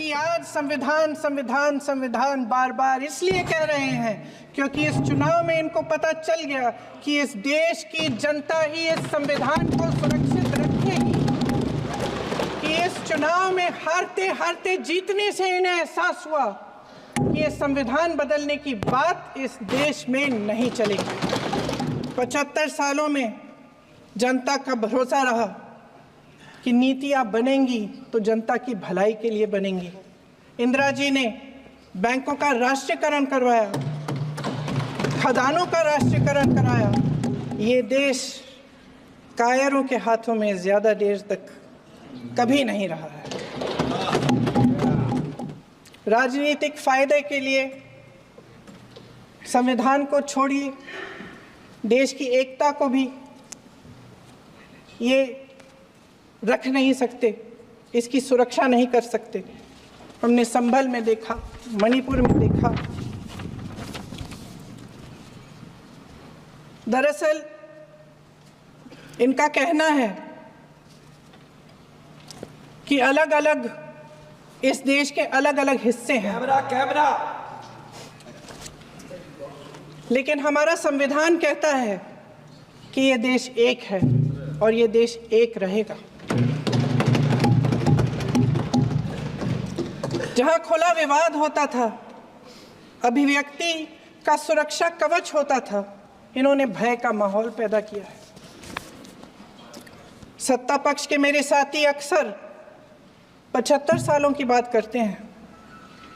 कि आज संविधान संविधान संविधान बार बार इसलिए कह रहे हैं क्योंकि इस चुनाव में इनको पता चल गया कि इस देश की जनता ही इस संविधान को सुरक्षित रखेगी, कि इस चुनाव में हारते हारते जीतने से इन्हें एहसास हुआ कि ये संविधान बदलने की बात इस देश में नहीं चलेगी। 75 सालों में जनता का भरोसा रहा कि नीतियां बनेंगी तो जनता की भलाई के लिए बनेंगी। इंदिरा जी ने बैंकों का राष्ट्रीयकरण करवाया, खदानों का राष्ट्रीयकरण कराया। ये देश कायरों के हाथों में ज़्यादा देर तक कभी नहीं रहा है। राजनीतिक फायदे के लिए संविधान को छोड़िए, देश की एकता को भी ये रख नहीं सकते, इसकी सुरक्षा नहीं कर सकते। हमने संभल में देखा, मणिपुर में देखा। दरअसल इनका कहना है कि अलग अलग इस देश के अलग अलग हिस्से हैं, कैमरा। लेकिन हमारा संविधान कहता है कि ये देश एक है और ये देश एक रहेगा। जहां खुला विवाद होता था, अभिव्यक्ति का सुरक्षा कवच होता था, इन्होंने भय का माहौल पैदा किया है। सत्ता पक्ष के मेरे साथी अक्सर 75 सालों की बात करते हैं,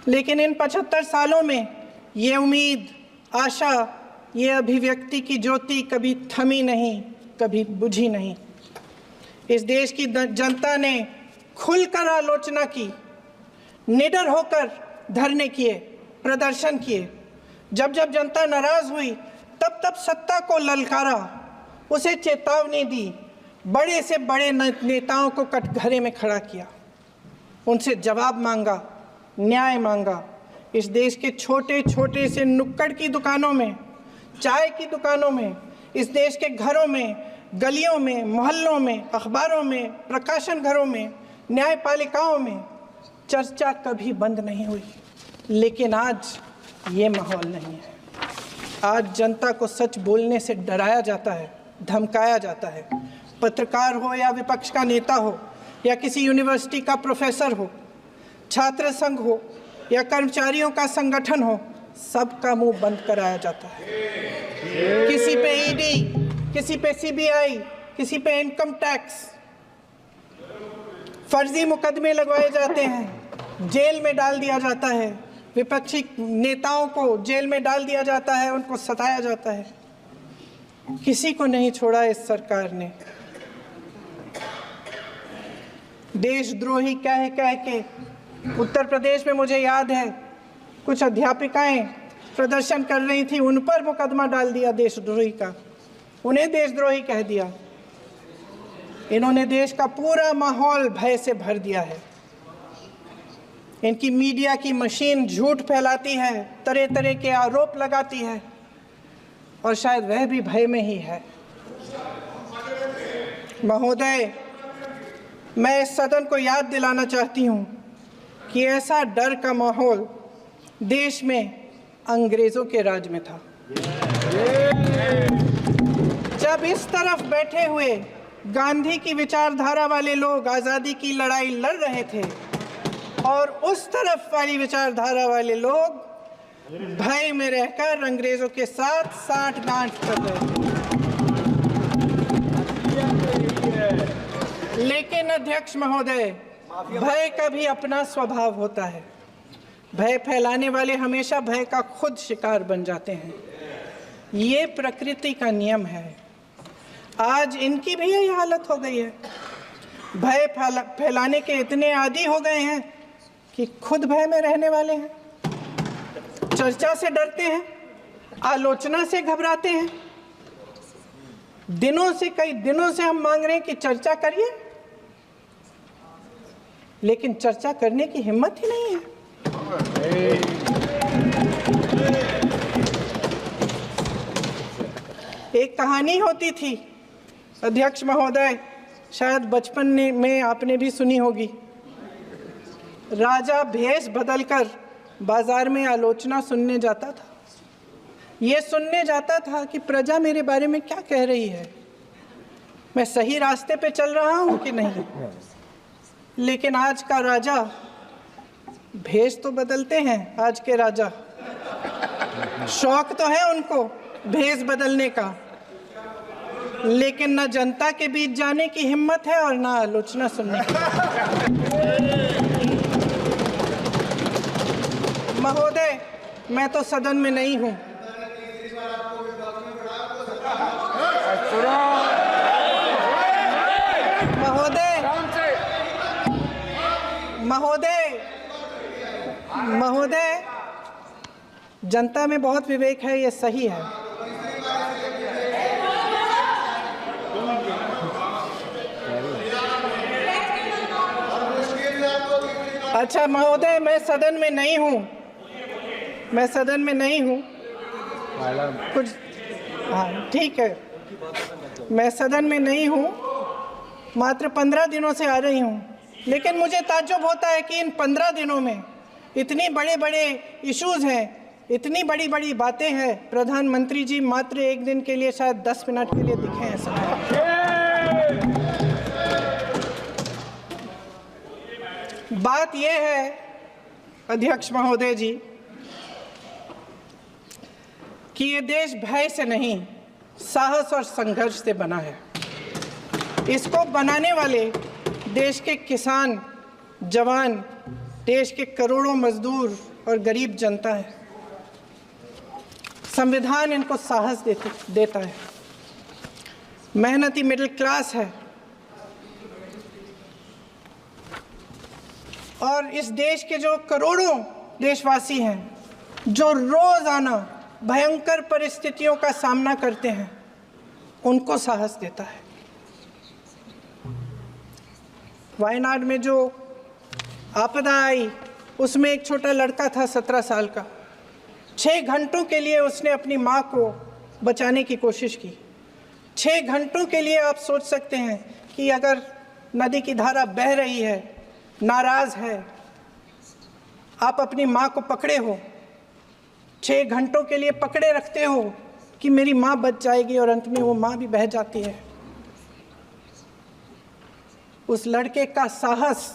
लेकिन इन 75 सालों में ये उम्मीद, आशा, ये अभिव्यक्ति की ज्योति कभी थमी नहीं, कभी बुझी नहीं। इस देश की जनता ने खुलकर आलोचना की, निडर होकर धरने किए, प्रदर्शन किए। जब जब जनता नाराज हुई तब तब सत्ता को ललकारा, उसे चेतावनी दी, बड़े से बड़े नेताओं को कटघरे में खड़ा किया, उनसे जवाब मांगा, न्याय मांगा। इस देश के छोटे छोटे से नुक्कड़ की दुकानों में, चाय की दुकानों में, इस देश के घरों में, गलियों में, मोहल्लों में, अखबारों में, प्रकाशन घरों में, न्यायपालिकाओं में चर्चा कभी बंद नहीं हुई। लेकिन आज ये माहौल नहीं है। आज जनता को सच बोलने से डराया जाता है, धमकाया जाता है। पत्रकार हो या विपक्ष का नेता हो या किसी यूनिवर्सिटी का प्रोफेसर हो, छात्र संघ हो या कर्मचारियों का संगठन हो, सबका मुंह बंद कराया जाता है। किसी पे ईडी, किसी पे सीबीआई, किसी पे इनकम टैक्स, फर्जी मुकदमे लगवाए जाते हैं, जेल में डाल दिया जाता है, विपक्षी नेताओं को जेल में डाल दिया जाता है, उनको सताया जाता है। किसी को नहीं छोड़ा इस सरकार ने। देशद्रोही कह कह के उत्तर प्रदेश में मुझे याद है कुछ अध्यापिकाएं प्रदर्शन कर रही थी, उन पर मुकदमा डाल दिया देशद्रोही का, उन्हें देशद्रोही कह दिया। इन्होंने देश का पूरा माहौल भय से भर दिया है। इनकी मीडिया की मशीन झूठ फैलाती है, तरह तरह के आरोप लगाती है, और शायद वह भी भय में ही है। महोदय, मैं इस सदन को याद दिलाना चाहती हूँ कि ऐसा डर का माहौल देश में अंग्रेजों के राज में था। जब इस तरफ बैठे हुए गांधी की विचारधारा वाले लोग आज़ादी की लड़ाई लड़ रहे थे और उस तरफ वाली विचारधारा वाले लोग भय में रहकर अंग्रेजों के साथ साठ-गांठ कर रहे थे। लेकिन अध्यक्ष महोदय, भय का भी अपना स्वभाव होता है। भय फैलाने वाले हमेशा भय का खुद शिकार बन जाते हैं। ये प्रकृति का नियम है। आज इनकी भी यही हालत हो गई है। भय फैलाने के इतने आदी हो गए हैं कि खुद भय में रहने वाले हैं, चर्चा से डरते हैं, आलोचना से घबराते हैं। कई दिनों से हम मांग रहे हैं कि चर्चा करिए, लेकिन चर्चा करने की हिम्मत ही नहीं है। एक कहानी होती थी अध्यक्ष महोदय, शायद बचपन में आपने भी सुनी होगी। राजा भेष बदलकर बाजार में आलोचना सुनने जाता था। ये सुनने जाता था कि प्रजा मेरे बारे में क्या कह रही है, मैं सही रास्ते पे चल रहा हूँ कि नहीं। लेकिन आज का राजा, भेष तो बदलते हैं आज के राजा, शौक तो है उनको भेष बदलने का, लेकिन न जनता के बीच जाने की हिम्मत है और न आलोचना सुनने की। महोदय, मैं तो सदन में नहीं हूँ। महोदय, जनता में बहुत विवेक है, ये सही है। अच्छा महोदय, मैं सदन में नहीं हूँ, कुछ, हाँ ठीक है, मैं सदन में नहीं हूँ, मात्र 15 दिनों से आ रही हूँ। लेकिन मुझे ताज्जुब होता है कि इन 15 दिनों में इतनी बड़े इश्यूज़ हैं, इतनी बड़ी बातें हैं। प्रधानमंत्री जी मात्र एक दिन के लिए, शायद 10 मिनट के लिए दिखे हैं सब। बात यह है अध्यक्ष महोदय जी कि ये देश भय से नहीं, साहस और संघर्ष से बना है। इसको बनाने वाले देश के किसान, जवान, देश के करोड़ों मजदूर और गरीब जनता है। संविधान इनको साहस देता है। मेहनती मिडिल क्लास है और इस देश के जो करोड़ों देशवासी हैं, जो रोजाना भयंकर परिस्थितियों का सामना करते हैं, उनको साहस देता है। वायनाड में जो आपदा आई, उसमें एक छोटा लड़का था 17 साल का। 6 घंटों के लिए उसने अपनी माँ को बचाने की कोशिश की। 6 घंटों के लिए आप सोच सकते हैं कि अगर नदी की धारा बह रही है, नाराज है, आप अपनी माँ को पकड़े हो, 6 घंटों के लिए पकड़े रखते हो कि मेरी माँ बच जाएगी, और अंत में वो माँ भी बह जाती है। उस लड़के का साहस,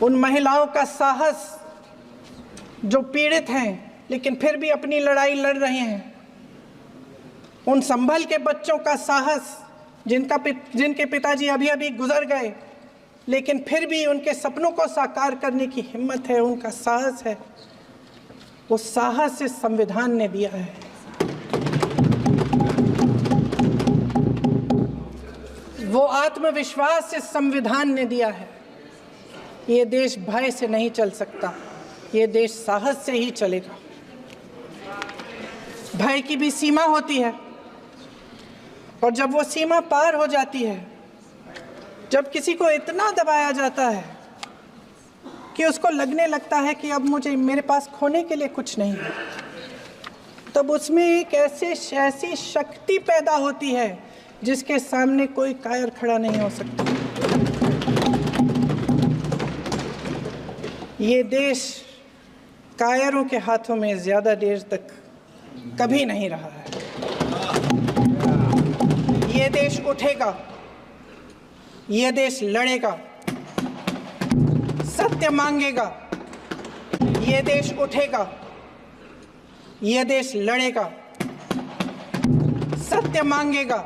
उन महिलाओं का साहस जो पीड़ित हैं लेकिन फिर भी अपनी लड़ाई लड़ रहे हैं, उन संभल के बच्चों का साहस जिनके पिताजी अभी अभी गुजर गए लेकिन फिर भी उनके सपनों को साकार करने की हिम्मत है, उनका साहस है। वो साहस इस संविधान ने दिया है। वो आत्मविश्वास इस संविधान ने दिया है। ये देश भय से नहीं चल सकता, ये देश साहस से ही चलेगा। भय की भी सीमा होती है, और जब वो सीमा पार हो जाती है, जब किसी को इतना दबाया जाता है कि उसको लगने लगता है कि अब मेरे पास खोने के लिए कुछ नहीं है, तब उसमें एक ऐसी शक्ति पैदा होती है जिसके सामने कोई कायर खड़ा नहीं हो सकता। ये देश कायरों के हाथों में ज़्यादा देर तक कभी नहीं रहा है। ये देश उठेगा, ये देश लड़ेगा, सत्य मांगेगा। ये देश उठेगा, ये देश लड़ेगा, सत्य मांगेगा,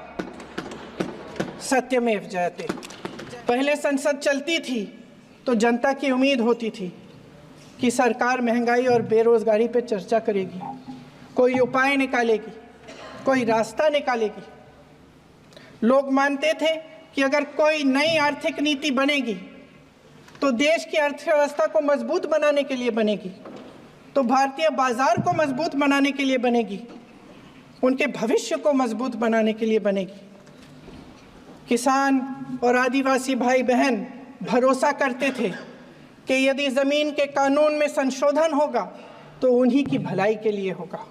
सत्यमेव जयते। पहले संसद चलती थी तो जनता की उम्मीद होती थी कि सरकार महंगाई और बेरोजगारी पर चर्चा करेगी, कोई उपाय निकालेगी, कोई रास्ता निकालेगी। लोग मानते थे कि अगर कोई नई आर्थिक नीति बनेगी तो देश की अर्थव्यवस्था को मजबूत बनाने के लिए बनेगी, तो भारतीय बाजार को मजबूत बनाने के लिए बनेगी, उनके भविष्य को मजबूत बनाने के लिए बनेगी। किसान और आदिवासी भाई बहन भरोसा करते थे कि यदि ज़मीन के कानून में संशोधन होगा तो उन्हीं की भलाई के लिए होगा।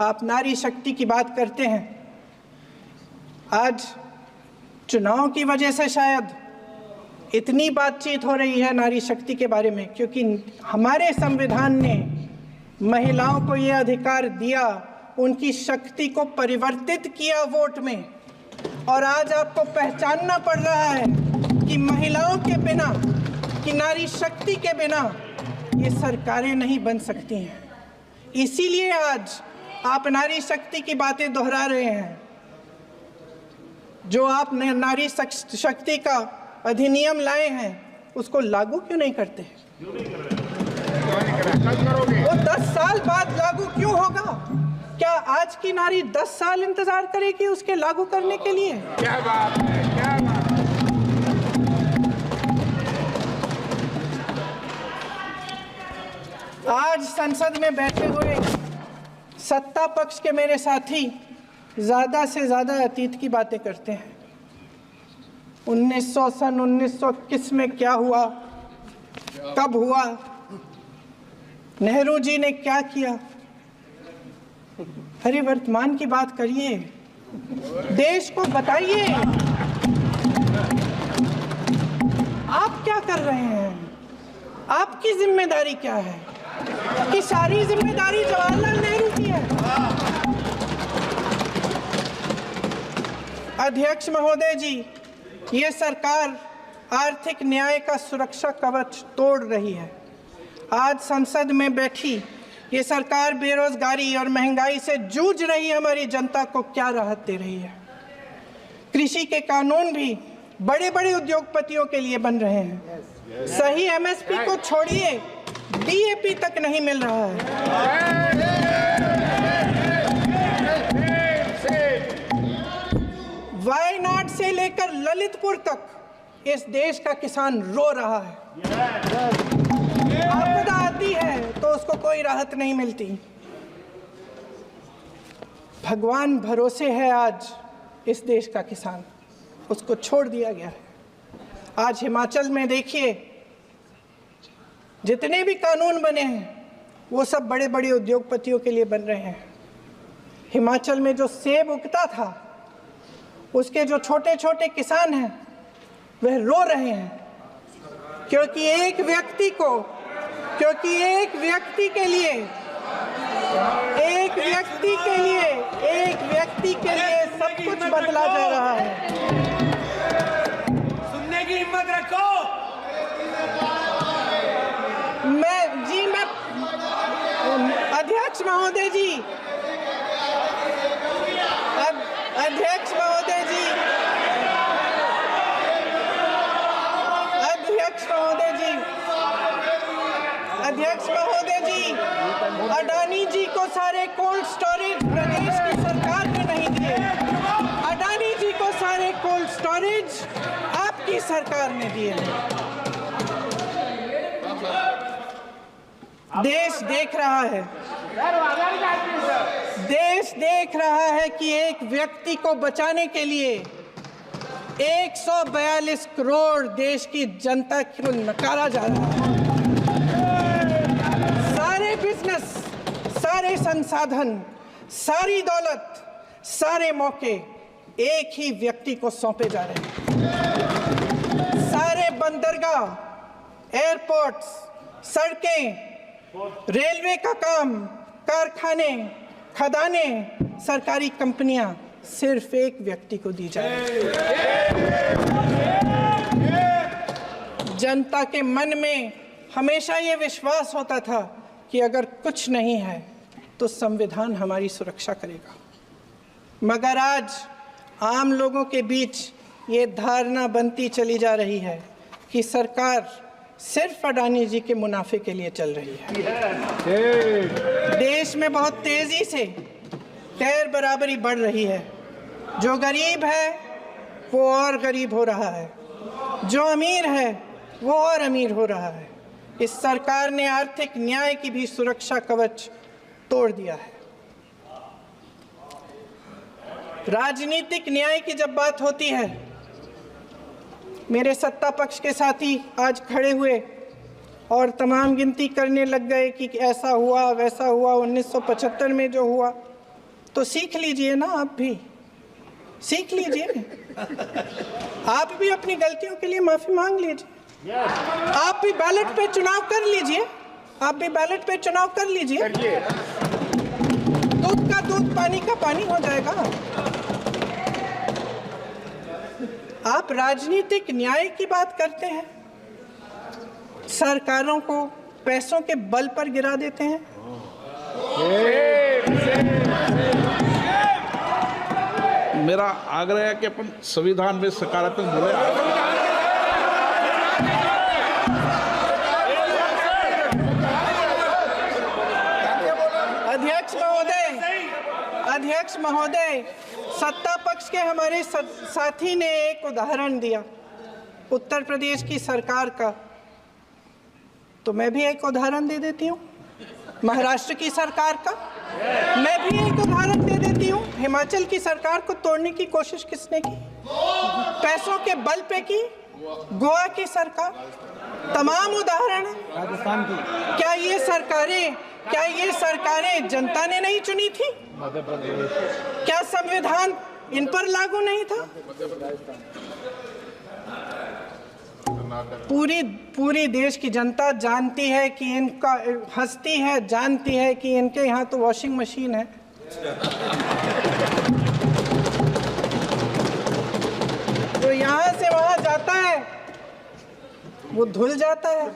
आप नारी शक्ति की बात करते हैं। आज चुनाव की वजह से शायद इतनी बातचीत हो रही है नारी शक्ति के बारे में क्योंकि हमारे संविधान ने महिलाओं को ये अधिकार दिया, उनकी शक्ति को परिवर्तित किया वोट में। और आज आपको पहचानना पड़ रहा है कि महिलाओं के बिना, कि नारी शक्ति के बिना ये सरकारें नहीं बन सकती हैं। इसीलिए आज आप नारी शक्ति की बातें दोहरा रहे हैं। जो आप नारी शक्ति का अधिनियम लाए हैं उसको लागू क्यों नहीं करते? वो 10 साल बाद लागू क्यों होगा? क्या आज की नारी 10 साल इंतजार करेगी उसके लागू करने के लिए? क्या बात है, क्या बात है। आज संसद में बैठे हुए सत्ता पक्ष के मेरे साथी ज्यादा से ज्यादा अतीत की बातें करते हैं। 1921 में क्या हुआ, कब हुआ, नेहरू जी ने क्या किया। अरे वर्तमान की बात करिए, देश को बताइए आप क्या कर रहे हैं, आपकी जिम्मेदारी क्या है? कि सारी जिम्मेदारी जवाहरलाल नेहरू की है। अध्यक्ष महोदय जी, ये सरकार आर्थिक न्याय का सुरक्षा कवच तोड़ रही है। आज संसद में बैठी ये सरकार बेरोजगारी और महंगाई से जूझ रही हमारी जनता को क्या राहत दे रही है? कृषि के कानून भी बड़े बड़े उद्योगपतियों के लिए बन रहे हैं। सही एमएसपी को छोड़िए, डीएपी तक नहीं मिल रहा है। वायनाड से लेकर ललितपुर तक इस देश का किसान रो रहा है। आपदा आती है तो उसको कोई राहत नहीं मिलती। भगवान भरोसे है आज इस देश का किसान, उसको छोड़ दिया गया है। आज हिमाचल में देखिए, जितने भी कानून बने हैं वो सब बड़े बड़े उद्योगपतियों के लिए बन रहे हैं। हिमाचल में जो सेब उगता था उसके जो छोटे छोटे किसान हैं वह रो रहे हैं क्योंकि एक व्यक्ति के लिए सब कुछ बदला जा रहा है। सुनने की हिम्मत रखो। अध्यक्ष महोदय जी, अडानी जी को सारे कोल्ड स्टोरेज प्रदेश की सरकार ने नहीं दिए। अडानी जी को सारे कोल्ड स्टोरेज आपकी सरकार ने दिए। देश देख रहा है कि एक व्यक्ति को बचाने के लिए 142 करोड़ देश की जनता को नकारा जा रहा है। सारे बिजनेस, सारे संसाधन, सारी दौलत, सारे मौके एक ही व्यक्ति को सौंपे जा रहे हैं। सारे बंदरगाह, एयरपोर्ट्स, सड़कें, रेलवे का काम, कारखाने, खदाने, सरकारी कंपनियां सिर्फ एक व्यक्ति को दी जा रही है। जनता के मन में हमेशा ये विश्वास होता था कि अगर कुछ नहीं है तो संविधान हमारी सुरक्षा करेगा, मगर आज आम लोगों के बीच ये धारणा बनती चली जा रही है कि सरकार सिर्फ अडानी जी के मुनाफे के लिए चल रही है। देश में बहुत तेजी से गैर बराबरी बढ़ रही है। जो गरीब है वो और गरीब हो रहा है, जो अमीर है वो और अमीर हो रहा है। इस सरकार ने आर्थिक न्याय की भी सुरक्षा कवच तोड़ दिया है। राजनीतिक न्याय की जब बात होती है, मेरे सत्ता पक्ष के साथी आज खड़े हुए और तमाम गिनती करने लग गए कि ऐसा हुआ वैसा हुआ, 1975 में जो हुआ, तो सीख लीजिए ना आप भी। सीख लीजिए। आप भी अपनी गलतियों के लिए माफी मांग लीजिए। आप भी बैलेट पे चुनाव कर लीजिए। आप भी बैलेट पे चुनाव कर लीजिए। दूध का दूध, पानी का पानी हो जाएगा। आप राजनीतिक न्याय की बात करते हैं, सरकारों को पैसों के बल पर गिरा देते हैं। मेरा आग्रह है कि अपन संविधान में सकारात्मक बोले। अध्यक्ष महोदय, सत्ता पक्ष के हमारे साथी ने एक उदाहरण दिया उत्तर प्रदेश की सरकार का, तो मैं भी एक उदाहरण दे देती हूँ महाराष्ट्र की सरकार का। मैं भी एक उदाहरण दे देती हूँ हिमाचल की सरकार को तोड़ने की कोशिश किसने की, पैसों के बल पे की, गोवा की सरकार। तमाम उदाहरण राजस्थान की। क्या ये सरकारें जनता ने नहीं चुनी थी? क्या संविधान इन पर लागू नहीं था? पूरी देश की जनता जानती है कि इनका हंसती है, जानती है कि इनके यहाँ तो वॉशिंग मशीन है। तो यहाँ से वहाँ जाता है, वो धुल जाता है।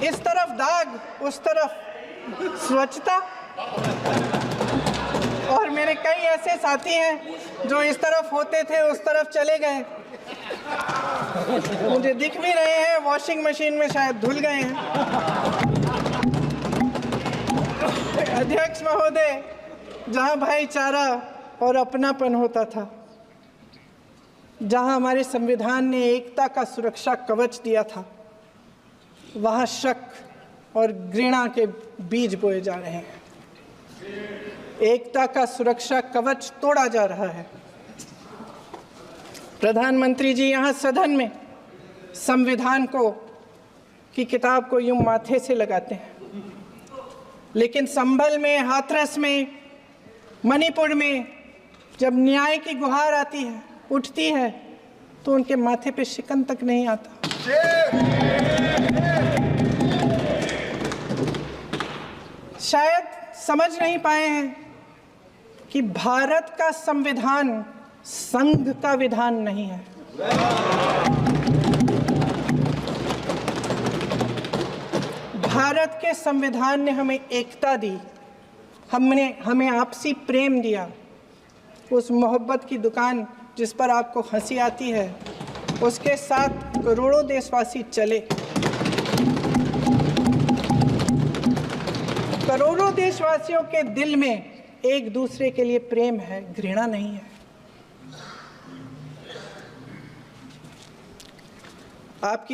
इस तरफ दाग, उस तरफ स्वच्छता। और मेरे कई ऐसे साथी हैं जो इस तरफ होते थे उस तरफ चले गए, मुझे दिख भी रहे हैं, वॉशिंग मशीन में शायद धुल गए हैं। अध्यक्ष महोदय, जहां भाईचारा और अपनापन होता था, जहां हमारे संविधान ने एकता का सुरक्षा कवच दिया था, वहां शक और घृणा के बीज बोए जा रहे हैं। एकता का सुरक्षा कवच तोड़ा जा रहा है। प्रधानमंत्री जी यहाँ सदन में संविधान की किताब को यूं माथे से लगाते हैं, लेकिन संभल में, हाथरस में, मणिपुर में जब न्याय की गुहार आती है, उठती है, तो उनके माथे पे शिकन तक नहीं आता। शायद समझ नहीं पाए हैं कि भारत का संविधान संघ का विधान नहीं है। भारत के संविधान ने हमें एकता दी, हमें आपसी प्रेम दिया। उस मोहब्बत की दुकान जिस पर आपको हंसी आती है, उसके साथ करोड़ों देशवासी चले। करोड़ों देशवासियों के दिल में एक दूसरे के लिए प्रेम है, घृणा नहीं है। आपकी